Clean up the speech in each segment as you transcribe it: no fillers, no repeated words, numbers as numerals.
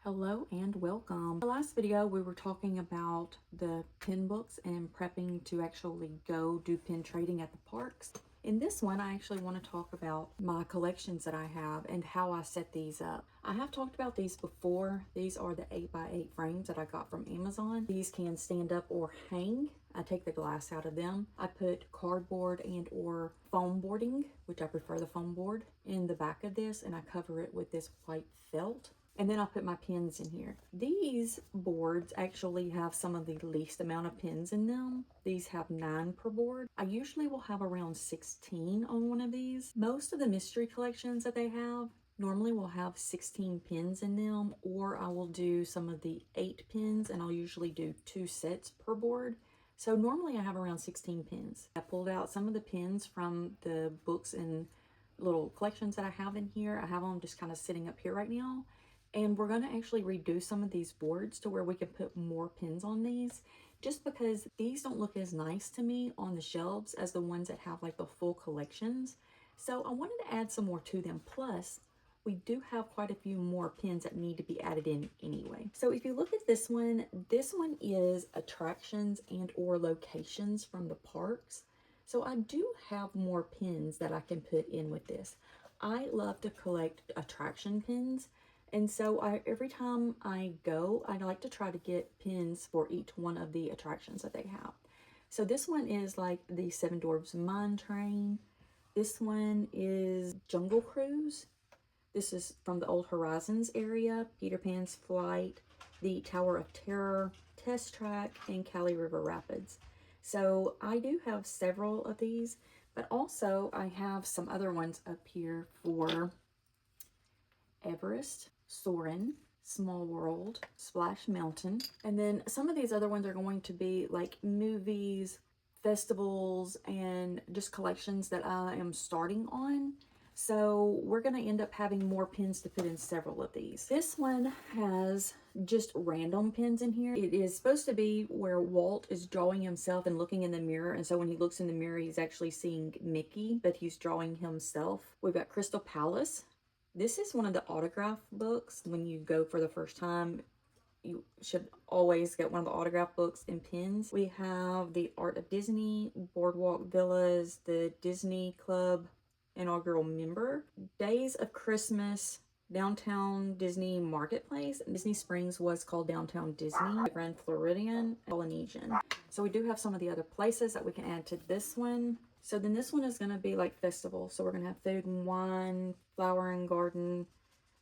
Hello and welcome. In the last video we were talking about the pin books and prepping to actually go do pin trading at the parks. In this one I actually want to talk about my collections that I have and how I set these up. I have talked about these before. These are the 8x8 frames that I got from Amazon. These can stand up or hang. I take the glass out of them. I put cardboard and or foam boarding, which I prefer the foam board, in the back of this, and I cover it with this white felt. And then I'll put my pins in here. These boards actually have some of the least amount of pins in them. These have 9 per board. I usually will have around 16 on one of these. Most of the mystery collections that they have normally will have 16 pins in them, or I will do some of the 8 pins, and I'll usually do 2 sets per board. So normally I have around 16 pins. I pulled out some of the pins from the books and little collections that I have in here. I have them just kind of sitting up here right now. And we're going to actually redo some of these boards to where we can put more pins on these, just because these don't look as nice to me on the shelves as the ones that have like the full collections. So I wanted to add some more to them. Plus, we do have quite a few more pins that need to be added in anyway. So if you look at this one is attractions and or locations from the parks. So I do have more pins that I can put in with this. I love to collect attraction pins. And so every time I go, I like to try to get pins for each one of the attractions that they have. So this one is like the Seven Dwarfs Mine Train. This one is Jungle Cruise. This is from the Old Horizons area, Peter Pan's Flight, the Tower of Terror, Test Track, and Cali River Rapids. So I do have several of these, but also I have some other ones up here for Everest, Soarin', Small World, Splash Mountain. And then some of these other ones are going to be like movies, festivals, and just collections that I am starting on. So we're going to end up having more pins to put in several of these. This one has just random pins in here. It is supposed to be where Walt is drawing himself and looking in the mirror. And so when he looks in the mirror, he's actually seeing Mickey, but he's drawing himself. We've got Crystal Palace. This is one of the autograph books. When you go for the first time, you should always get one of the autograph books and pins. We have the Art of Disney, Boardwalk Villas, the Disney Club inaugural member, Days of Christmas, Downtown Disney Marketplace. Disney Springs was called Downtown Disney, Grand Floridian, Polynesian. So we do have some of the other places that we can add to this one. So then this one is going to be like festival. So we're going to have food and wine, flower and garden.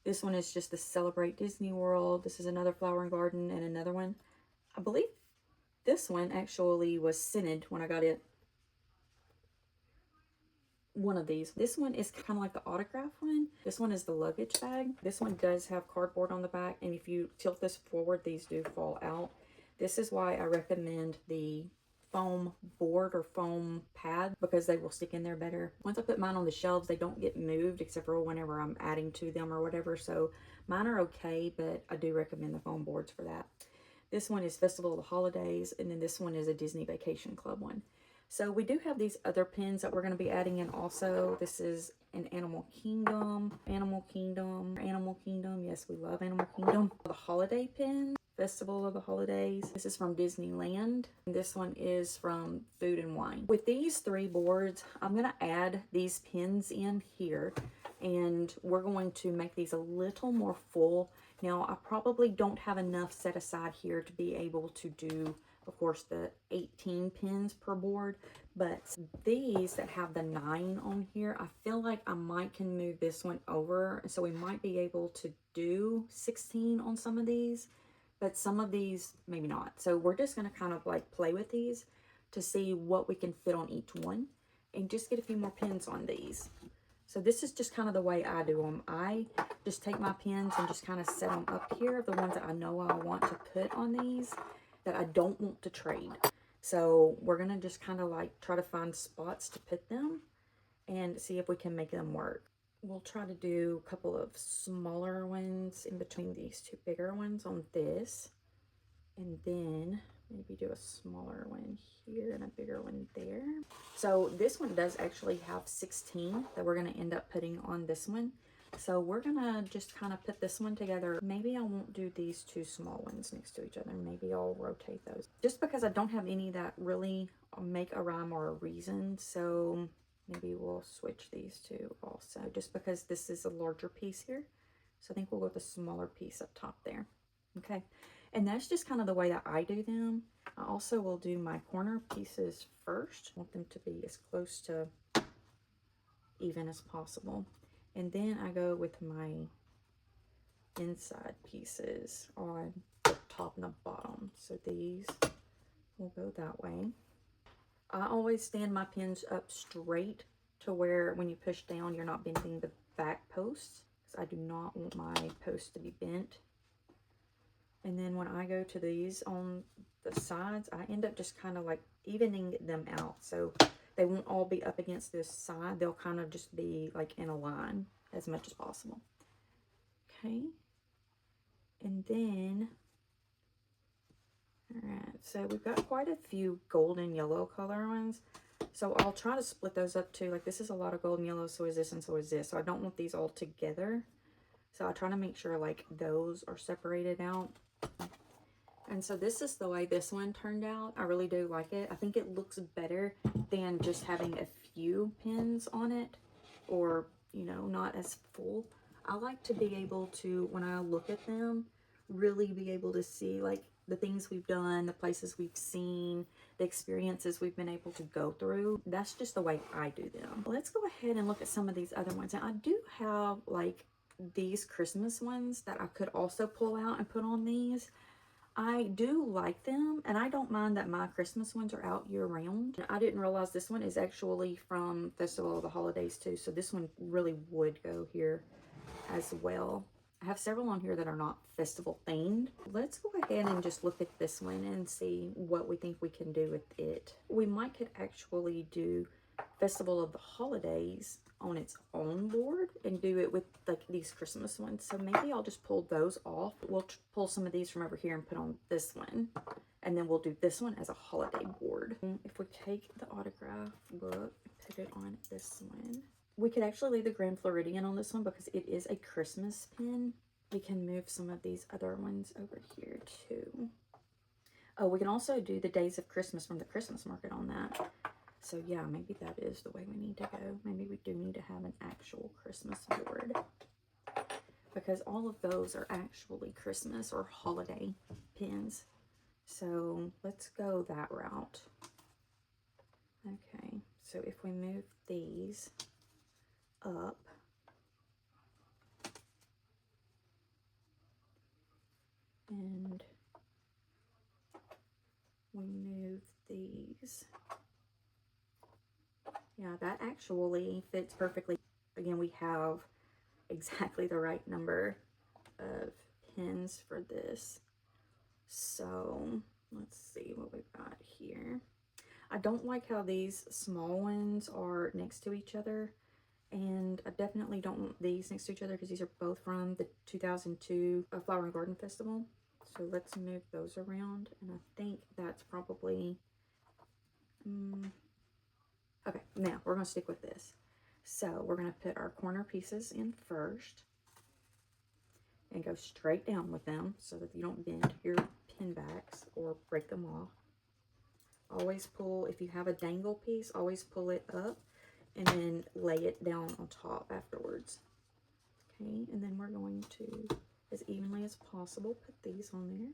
This one is just the Celebrate Disney World. This is another flower and garden and another one. I believe this one actually was scented when I got it. One of these. This one is kind of like the autograph one. This one is the luggage bag. This one does have cardboard on the back, and if you tilt this forward, these do fall out. This is why I recommend the foam board or foam pad, because they will stick in there better. Once I put mine on the shelves, they don't get moved except for whenever I'm adding to them or whatever. So mine are okay, but I do recommend the foam boards for that. This one is Festival of the Holidays, and then this one is a Disney Vacation Club one. So we do have these other pins that we're going to be adding in also. This is an Animal Kingdom, Animal Kingdom, Animal Kingdom. Yes, we love Animal Kingdom. The holiday pin, Festival of the Holidays. This is from Disneyland. And this one is from Food and Wine. With these 3 boards, I'm going to add these pins in here, and we're going to make these a little more full. Now, I probably don't have enough set aside here to be able to do, of course, the 18 pins per board, but these that have the 9 on here, I feel like I might can move this one over, so we might be able to do 16 on some of these, but some of these maybe not. So we're just going to kind of like play with these to see what we can fit on each one and just get a few more pins on these. So this is just kind of the way I do them. I just take my pins and just kind of set them up here, the ones that I know I want to put on these that I don't want to trade. So we're going to just kind of like try to find spots to put them and see if we can make them work. We'll try to do a couple of smaller ones in between these 2 bigger ones on this, and then maybe do a smaller one here and a bigger one there. So this one does actually have 16 that we're going to end up putting on this one. So we're gonna just kind of put this one together. Maybe I won't do these two small ones next to each other. Maybe I'll rotate those. Just because I don't have any that really make a rhyme or a reason. So maybe we'll switch these two also, just because this is a larger piece here. So I think we'll go with the smaller piece up top there. Okay, and that's just kind of the way that I do them. I also will do my corner pieces first. I want them to be as close to even as possible. And then I go with my inside pieces on the top and the bottom. So these will go that way. I always stand my pins up straight to where when you push down, you're not bending the back posts, because I do not want my posts to be bent. And then when I go to these on the sides, I end up just kind of like evening them out. So they won't all be up against this side. They'll kind of just be like in a line as much as possible. Okay. And then, all right, so we've got quite a few golden yellow color ones. So I'll try to split those up too. Like this is a lot of golden yellow, so is this, and so is this. So I don't want these all together. So I try to make sure like those are separated out. And so this is the way this one turned out. I really do like it. I think it looks better than just having a few pins on it, or, you know, not as full. I like to be able to, when I look at them, really be able to see like the things we've done, the places we've seen, the experiences we've been able to go through. That's just the way I do them. Let's go ahead and look at some of these other ones. Now I do have like these Christmas ones that I could also pull out and put on these. I do like them, and I don't mind that my Christmas ones are out year round. I didn't realize this one is actually from Festival of the Holidays too, so this one really would go here as well. I have several on here that are not festival themed. Let's go ahead and just look at this one and see what we think we can do with it. We might could actually do Festival of the Holidays on its own board and do it with like these Christmas ones. So maybe I'll just pull those off. We'll pull some of these from over here and put on this one, and then we'll do this one as a holiday board. If we take the autograph book, put it on this one. We could actually leave the Grand Floridian on this one because it is a Christmas pin. We can move some of these other ones over here too. Oh, we can also do the Days of Christmas from the Christmas market on that. So yeah, maybe that is the way we need to go. Maybe we do need to have an actual Christmas board, because all of those are actually Christmas or holiday pins. So let's go that route. Okay, so if we move these up, and we move these, yeah, that actually fits perfectly. Again, we have exactly the right number of pins for this. So let's see what we've got here. I don't like how these small ones are next to each other, and I definitely don't want these next to each other because these are both from the 2002 Flower and Garden Festival. So let's move those around, and I think that's probably okay. Now we're gonna stick with this. So we're gonna put our corner pieces in first and go straight down with them so that you don't bend your pin backs or break them off. Always pull, if you have a dangle piece, always pull it up and then lay it down on top afterwards. Okay, and then we're going to, as evenly as possible, put these on there.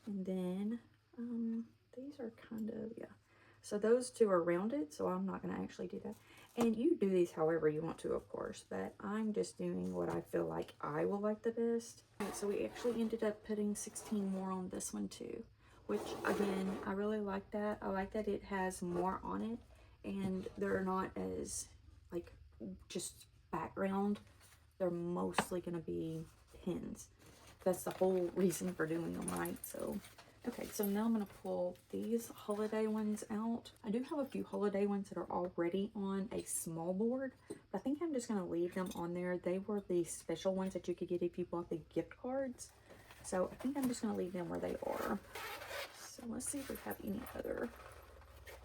And then these are kind of, yeah. So those two are rounded, so I'm not going to actually do that. And you do these however you want to, of course, but I'm just doing what I feel like I will like the best. Okay, so we actually ended up putting 16 more on this one too, which again, I really like that. I like that it has more on it, and they're not as like just background. They're mostly going to be pins. That's the whole reason for doing them, right? So okay, so now I'm going to pull these holiday ones out. I do have a few holiday ones that are already on a small board, but I think I'm just going to leave them on there. They were the special ones that you could get if you bought the gift cards. So I think I'm just going to leave them where they are. So let's see if we have any other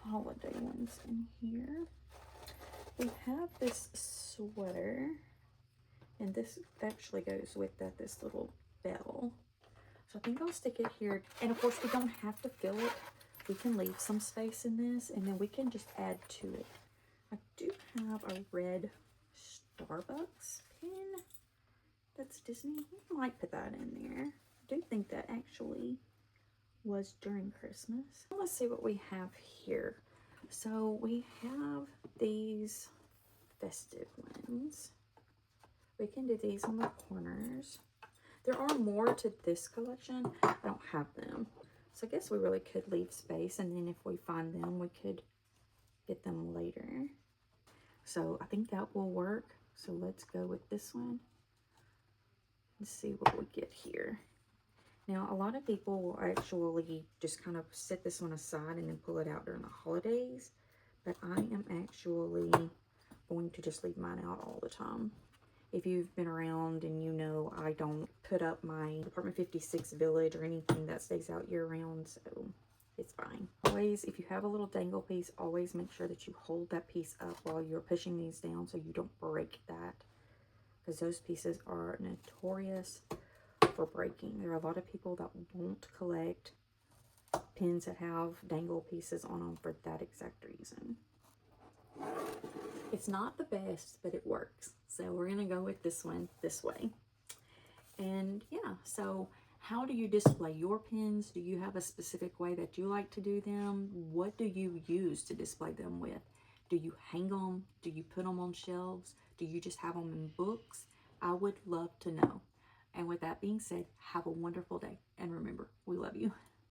holiday ones in here. We have this sweater, and this actually goes with that, this little bell. So I think I'll stick it here. And of course, we don't have to fill it. We can leave some space in this, and then we can just add to it. I do have a red Starbucks pin that's Disney. We might put that in there. I do think that actually was during Christmas. Let's see what we have here. So we have these festive ones. We can do these on the corners. There are more to this collection. I don't have them. So I guess we really could leave space, and then if we find them, we could get them later. So I think that will work. So let's go with this one. Let's see what we get here. Now, a lot of people will actually just kind of set this one aside and then pull it out during the holidays. But I am actually going to just leave mine out all the time. If you've been around and you know I don't put up my Apartment 56 village or anything that stays out year round, so it's fine. Always, if you have a little dangle piece, always make sure that you hold that piece up while you're pushing these down so you don't break that, because those pieces are notorious for breaking. There are a lot of people that won't collect pins that have dangle pieces on them for that exact reason. It's not the best, but it works. So we're gonna go with this one this way. And yeah, so how do you display your pins? Do you have a specific way that you like to do them? What do you use to display them with? Do you hang them? Do you put them on shelves? Do you just have them in books? I would love to know. And with that being said, have a wonderful day. And remember, we love you.